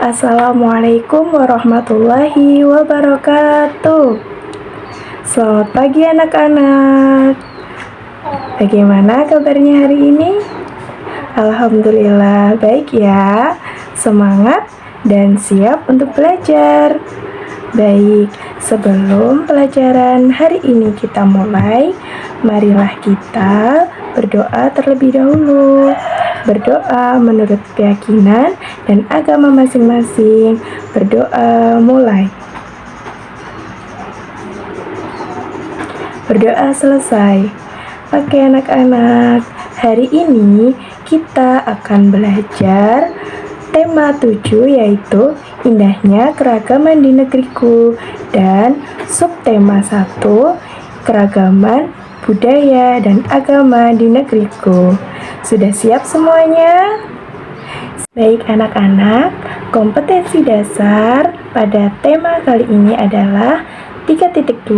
Assalamualaikum warahmatullahi wabarakatuh. Selamat pagi anak-anak. Bagaimana kabarnya hari ini? Alhamdulillah baik ya. Semangat dan siap untuk belajar. Baik, sebelum pelajaran hari ini kita mulai, marilah kita berdoa terlebih dahulu. Berdoa menurut keyakinan dan agama masing-masing. Berdoa mulai. Berdoa selesai. Oke anak-anak, hari ini kita akan belajar tema 7 yaitu indahnya keragaman di negeriku, dan subtema 1 keragaman budaya dan agama di negeriku. Sudah siap semuanya? Baik anak-anak, kompetensi dasar pada tema kali ini adalah 3.2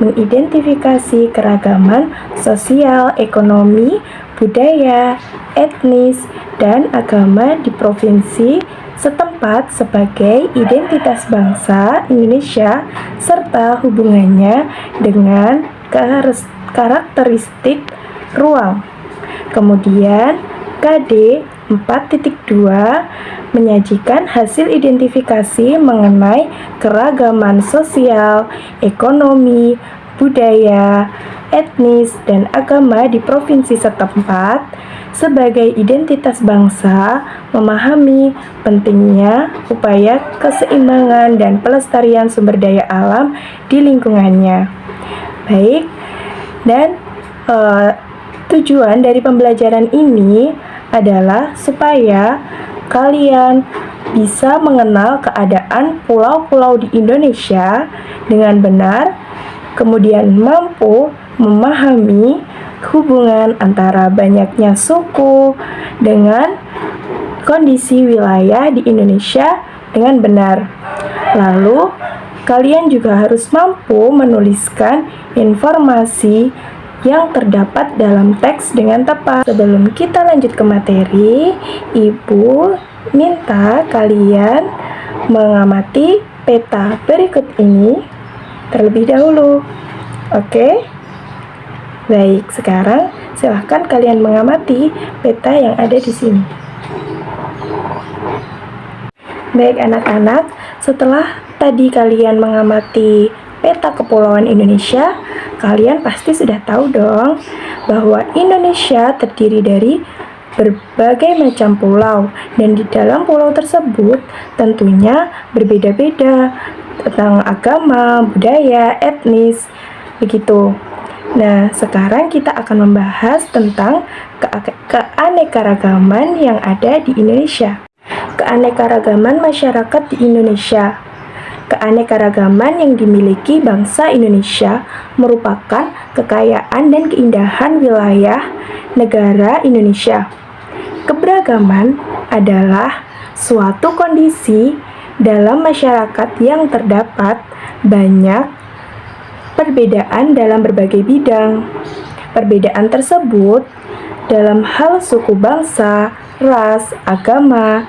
mengidentifikasi keragaman sosial, ekonomi, budaya, etnis, dan agama di provinsi setempat sebagai identitas bangsa Indonesia serta hubungannya dengan karakteristik ruang. Kemudian KD 4.2 menyajikan hasil identifikasi mengenai keragaman sosial, ekonomi, budaya, etnis, dan agama di provinsi setempat sebagai identitas bangsa, memahami pentingnya upaya keseimbangan dan pelestarian sumber daya alam di lingkungannya. Baik, dan tujuan dari pembelajaran ini adalah supaya kalian bisa mengenal keadaan pulau-pulau di Indonesia dengan benar, kemudian mampu memahami hubungan antara banyaknya suku dengan kondisi wilayah di Indonesia dengan benar. Lalu, kalian juga harus mampu menuliskan informasi yang terdapat dalam teks dengan tepat. Sebelum kita lanjut ke materi, Ibu minta kalian mengamati peta berikut ini terlebih dahulu. Oke? Baik, sekarang silahkan kalian mengamati peta yang ada di sini. Baik anak-anak, setelah tadi kalian mengamati peta kepulauan Indonesia, kalian pasti sudah tahu dong bahwa Indonesia terdiri dari berbagai macam pulau, dan di dalam pulau tersebut tentunya berbeda-beda tentang agama, budaya, etnis, begitu. Nah, sekarang kita akan membahas tentang keanekaragaman yang ada di Indonesia. Keanekaragaman masyarakat di Indonesia. Keanekaragaman yang dimiliki bangsa Indonesia merupakan kekayaan dan keindahan wilayah negara Indonesia. Keberagaman adalah suatu kondisi dalam masyarakat yang terdapat banyak perbedaan dalam berbagai bidang. Perbedaan tersebut dalam hal suku bangsa, ras, agama,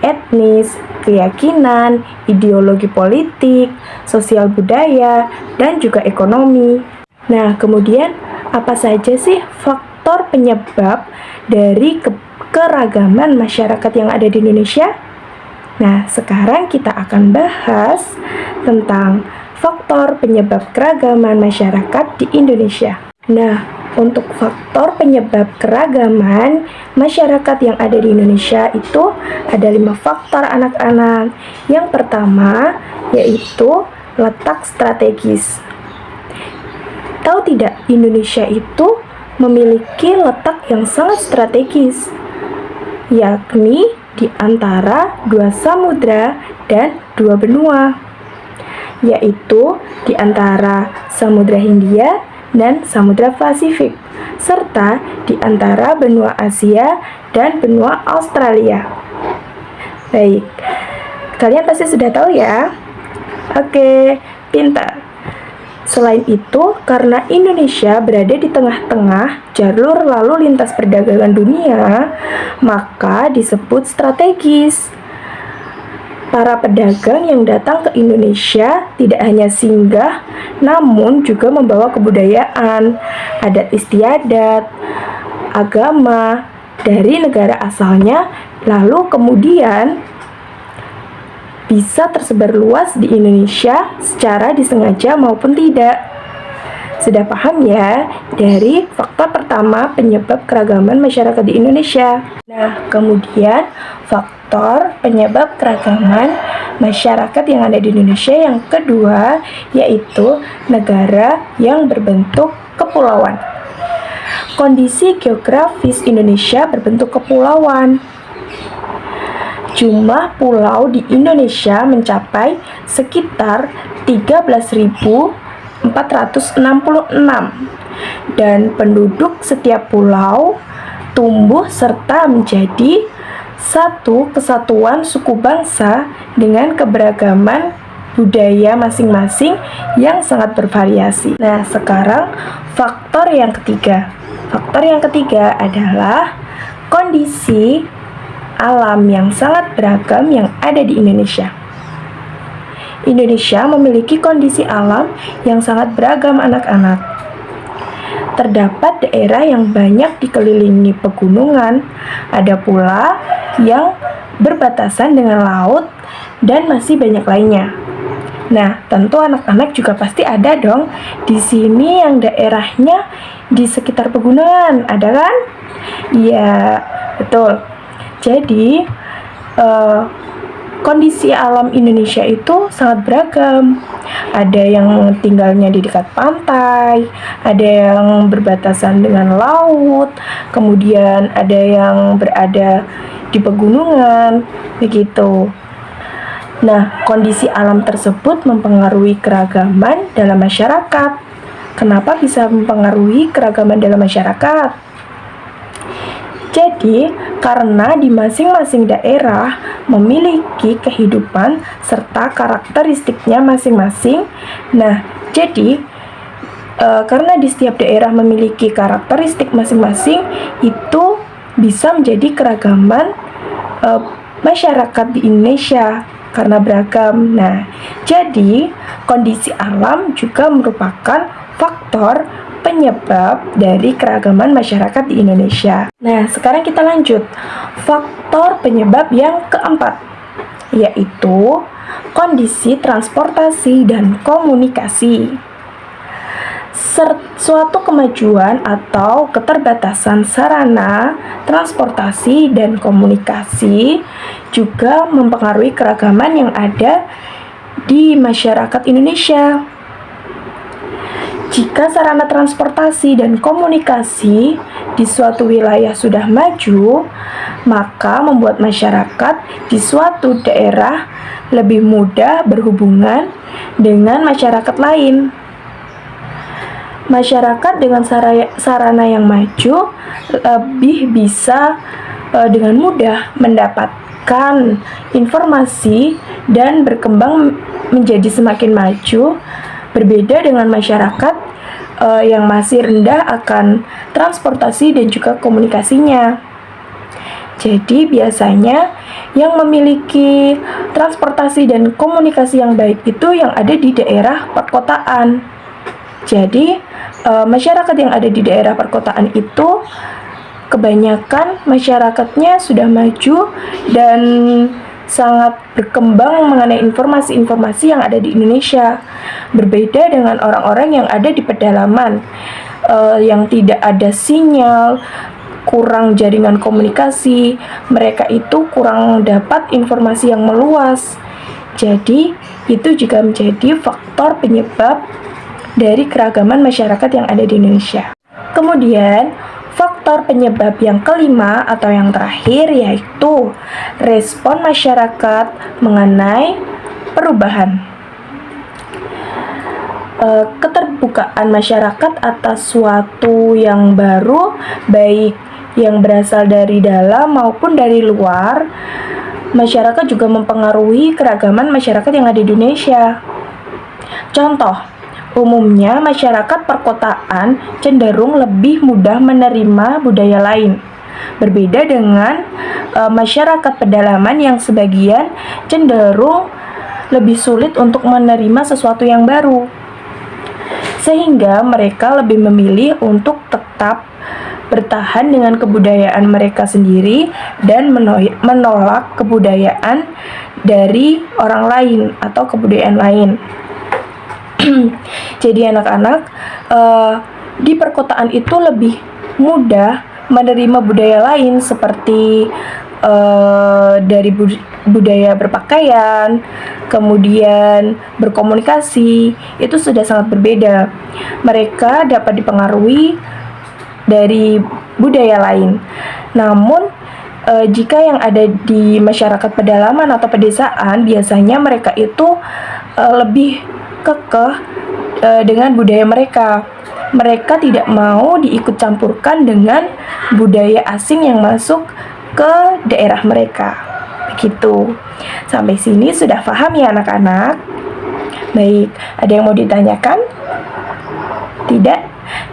etnis, keyakinan, ideologi politik, sosial budaya, dan juga ekonomi. Nah, kemudian apa saja sih faktor penyebab dari keragaman masyarakat yang ada di Indonesia? Nah, sekarang kita akan bahas tentang faktor penyebab keragaman masyarakat di Indonesia. Nah, untuk faktor penyebab keragaman masyarakat yang ada di Indonesia itu ada 5 faktor anak-anak. Yang pertama yaitu letak strategis. Tahu tidak, Indonesia itu memiliki letak yang sangat strategis, yakni di antara 2 samudra dan 2 benua, yaitu di antara Samudra Hindia dan Samudra Pasifik, serta di antara benua Asia dan benua Australia. Baik, kalian pasti sudah tahu ya? Oke, pintar. Selain itu, karena Indonesia berada di tengah-tengah jalur lalu lintas perdagangan dunia, maka disebut strategis. Para pedagang yang datang ke Indonesia tidak hanya singgah, namun juga membawa kebudayaan, adat istiadat, agama dari negara asalnya, lalu kemudian bisa tersebar luas di Indonesia secara disengaja maupun tidak. Sudah paham ya dari faktor pertama penyebab keragaman masyarakat di Indonesia. Nah, kemudian faktor penyebab keragaman masyarakat yang ada di Indonesia yang kedua yaitu negara yang berbentuk kepulauan. Kondisi geografis Indonesia berbentuk kepulauan. Jumlah pulau di Indonesia mencapai sekitar 13.466 dan penduduk setiap pulau tumbuh serta menjadi satu kesatuan suku bangsa dengan keberagaman budaya masing-masing yang sangat bervariasi. Nah, sekarang faktor yang ketiga. Faktor yang ketiga adalah kondisi alam yang sangat beragam yang ada di Indonesia. Indonesia memiliki kondisi alam yang sangat beragam anak-anak. Terdapat daerah yang banyak dikelilingi pegunungan, ada pula yang berbatasan dengan laut, dan masih banyak lainnya. Nah, tentu anak-anak juga pasti ada dong di sini yang daerahnya di sekitar pegunungan, ada kan? Iya, betul. Jadi, kondisi alam Indonesia itu sangat beragam. Ada yang tinggalnya di dekat pantai, ada yang berbatasan dengan laut, kemudian ada yang berada di pegunungan, begitu. Nah, kondisi alam tersebut mempengaruhi keragaman dalam masyarakat. Kenapa bisa mempengaruhi keragaman dalam masyarakat? Jadi, karena di masing-masing daerah memiliki kehidupan serta karakteristiknya masing-masing. Nah, jadi karena di setiap daerah memiliki karakteristik masing-masing, itu bisa menjadi keragaman masyarakat di Indonesia karena beragam. Nah, jadi kondisi alam juga merupakan faktor penyebab dari keragaman masyarakat di Indonesia. Nah, sekarang kita lanjut. Faktor penyebab yang keempat, yaitu kondisi transportasi dan komunikasi. Suatu kemajuan atau keterbatasan sarana, transportasi, dan komunikasi juga mempengaruhi keragaman yang ada di masyarakat Indonesia. Jika sarana transportasi dan komunikasi di suatu wilayah sudah maju, maka membuat masyarakat di suatu daerah lebih mudah berhubungan dengan masyarakat lain. Masyarakat dengan sarana yang maju lebih bisa dengan mudah mendapatkan informasi dan berkembang menjadi semakin maju. Berbeda dengan masyarakat yang masih rendah akan transportasi dan juga komunikasinya. Jadi biasanya yang memiliki transportasi dan komunikasi yang baik itu yang ada di daerah perkotaan. Jadi masyarakat yang ada di daerah perkotaan itu kebanyakan masyarakatnya sudah maju dan sangat berkembang mengenai informasi-informasi yang ada di Indonesia. Berbeda dengan orang-orang yang ada di pedalaman, yang tidak ada sinyal, kurang jaringan komunikasi, mereka itu kurang dapat informasi yang meluas. Jadi, itu juga menjadi faktor penyebab dari keragaman masyarakat yang ada di Indonesia. Kemudian, faktor penyebab yang kelima atau yang terakhir yaitu respon masyarakat mengenai perubahan. Keterbukaan masyarakat atas suatu yang baru, baik yang berasal dari dalam maupun dari luar. Masyarakat juga mempengaruhi keragaman masyarakat yang ada di Indonesia. Contoh, umumnya masyarakat perkotaan cenderung lebih mudah menerima budaya lain. Berbeda dengan masyarakat pedalaman yang sebagian cenderung lebih sulit untuk menerima sesuatu yang baru, sehingga mereka lebih memilih untuk tetap bertahan dengan kebudayaan mereka sendiri dan menolak kebudayaan dari orang lain atau kebudayaan lain. Jadi anak-anak di perkotaan itu lebih mudah menerima budaya lain seperti dari budaya berpakaian, kemudian berkomunikasi, itu sudah sangat berbeda. Mereka dapat dipengaruhi dari budaya lain. Namun jika yang ada di masyarakat pedalaman atau pedesaan, biasanya mereka itu lebih kekeh dengan budaya mereka. Mereka tidak mau diikut campurkan dengan budaya asing yang masuk ke daerah mereka. Begitu. Sampai sini sudah paham ya anak-anak? Baik, ada yang mau ditanyakan? Tidak?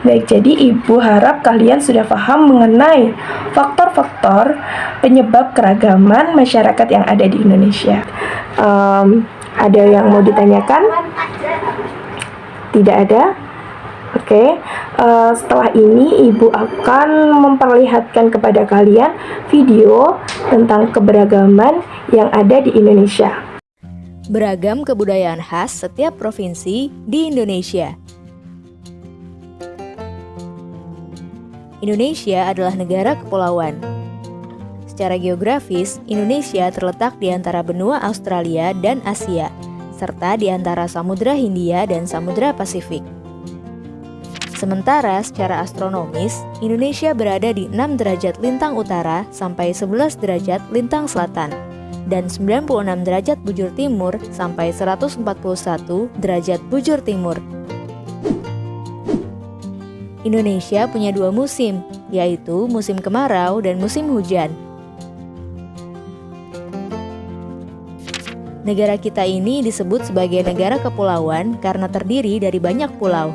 Baik, jadi Ibu harap kalian sudah paham mengenai faktor-faktor penyebab keragaman masyarakat yang ada di Indonesia. Ada yang mau ditanyakan? Tidak ada? Oke, setelah ini Ibu akan memperlihatkan kepada kalian video tentang keberagaman yang ada di Indonesia. Beragam kebudayaan khas setiap provinsi di Indonesia. Indonesia adalah negara kepulauan. Secara geografis, Indonesia terletak di antara benua Australia dan Asia, serta di antara Samudra Hindia dan Samudra Pasifik. Sementara secara astronomis, Indonesia berada di 6 derajat lintang utara sampai 11 derajat lintang selatan, dan 96 derajat bujur timur sampai 141 derajat bujur timur. Indonesia punya 2 musim, yaitu musim kemarau dan musim hujan. Negara kita ini disebut sebagai negara kepulauan karena terdiri dari banyak pulau.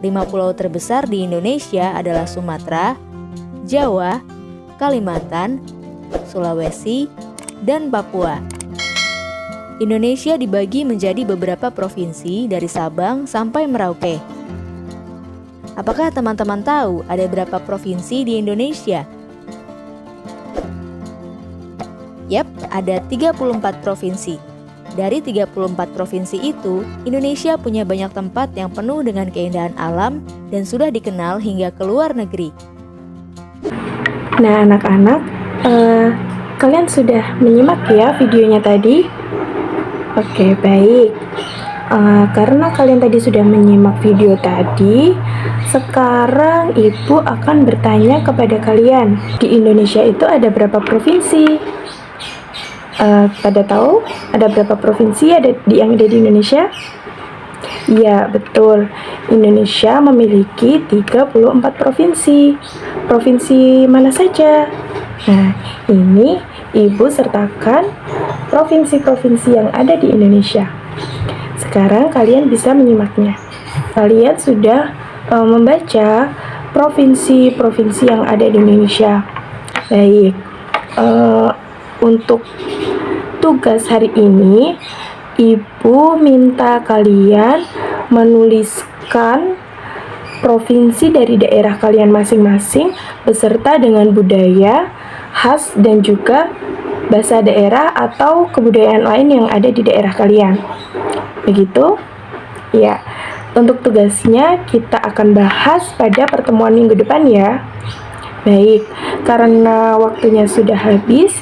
5 pulau terbesar di Indonesia adalah Sumatera, Jawa, Kalimantan, Sulawesi, dan Papua. Indonesia dibagi menjadi beberapa provinsi dari Sabang sampai Merauke. Apakah teman-teman tahu ada berapa provinsi di Indonesia? Yap, ada 34 provinsi. Dari 34 provinsi itu, Indonesia punya banyak tempat yang penuh dengan keindahan alam dan sudah dikenal hingga ke luar negeri. Nah anak-anak, kalian sudah menyimak ya videonya tadi? Oke, baik. Karena kalian tadi sudah menyimak video tadi, sekarang Ibu akan bertanya kepada kalian, di Indonesia itu ada berapa provinsi? Pada tahu ada berapa provinsi yang ada di Indonesia? Ya, betul. Indonesia memiliki 34 provinsi. Provinsi mana saja? Nah, ini Ibu sertakan provinsi-provinsi yang ada di Indonesia. Sekarang kalian bisa menyimaknya. Kalian sudah membaca provinsi-provinsi yang ada di Indonesia. Baik. Untuk tugas hari ini, Ibu minta kalian menuliskan provinsi dari daerah kalian masing-masing beserta dengan budaya khas dan juga bahasa daerah atau kebudayaan lain yang ada di daerah kalian. Begitu? Ya. Untuk tugasnya kita akan bahas pada pertemuan minggu depan ya. Baik, karena waktunya sudah habis,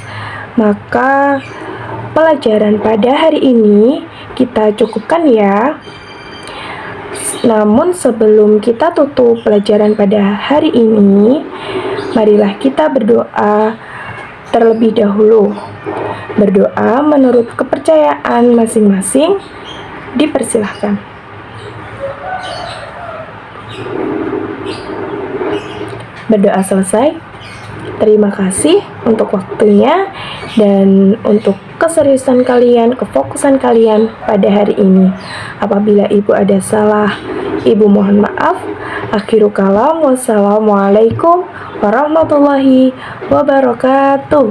maka pelajaran pada hari ini kita cukupkan ya. Namun sebelum kita tutup pelajaran pada hari ini, marilah kita berdoa terlebih dahulu. Berdoa menurut kepercayaan masing-masing, dipersilahkan. Berdoa selesai. Terima kasih untuk waktunya dan untuk keseriusan kalian, kefokusan kalian pada hari ini. Apabila Ibu ada salah Ibu mohon maaf. Akhiru kalam, wassalamualaikum warahmatullahi wabarakatuh.